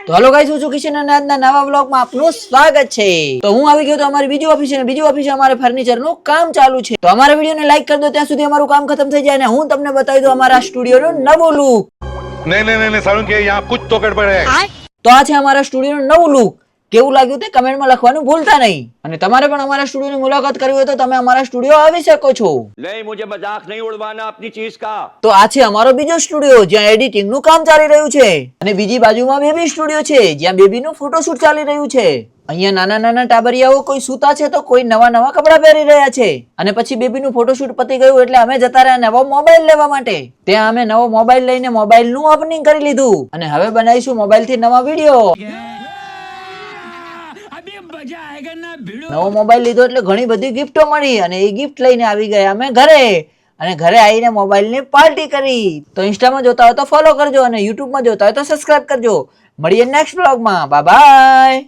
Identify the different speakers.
Speaker 1: તો hello guys, હું છું કિશન અને આજના નવા વ્લોગમાં આપનું સ્વાગત છે। તો હું આવી ગયો તો અમારી બીજી ઓફિસ છે, બીજી ઓફિસે અમારે ફર્નિચરનું કામ ચાલુ છે। તો અમારા વિડીયોને લાઈક કરી દો ત્યાં સુધી અમારું કામ ખતમ થઈ જાય અને હું તમને બતાવી દઉં અમારા સ્ટુડિયોનું નવું લુક।
Speaker 2: नहीं नहीं नहीं सारुण के यहाँ कुछ तो गड़बड़ है।
Speaker 1: તો આ છે અમારા સ્ટુડિયોનું નવું લુક। કેવું લાગ્યું તે કમેન્ટમાં લખવાનું ભૂલતા નહીં। અને તમારે પણ અમારા સ્ટુડિયોની મુલાકાત કરવી હોય તો તમે અમારા સ્ટુડિયો આવી શકો છો।
Speaker 3: नहीं, मुझे मजाक नहीं उड़वाना अपनी चीज का।
Speaker 1: તો આ છે અમારો બીજો સ્ટુડિયો જ્યાં એડિટિંગ નું કામ ચાલી રહ્યું છે અને બીજી બાજુમાં બેબી સ્ટુડિયો છે જ્યાં બેબી નું ફોટોશૂટ ચાલી રહ્યું છે। અહીંયા નાના નાના ટાબરિયાઓ કોઈ સૂતા છે તો કોઈ નવા નવા કપડા પહેરી રહ્યા છે અને પછી બેબી નું ફોટોશૂટ પતી ગયું એટલે અમે જતા રહ્યા નવો મોબાઈલ લેવા માટે। ત્યાં અમે નવો મોબાઈલ લઈને મોબાઈલ નું ઓપનિંગ કરી લીધું અને હવે બનાવીશું મોબાઈલ થી નવા વિડીયો। નવો મોબાઈલ લીધો એટલે ઘણી બધી ગિફ્ટો મળી અને એ ગિફ્ટ લઈને આવી ગયા અમે ઘરે અને ઘરે આવીને મોબાઈલ ની પાર્ટી કરી। તો ઇન્સ્ટામાં જોતા હોય તો ફોલો કરજો અને યુટ્યુબમાં જોતા હોય તો સબસ્ક્રાઇબ કરજો। મળીએ નેક્સ્ટ વ્લોગમાં, બાય બાય।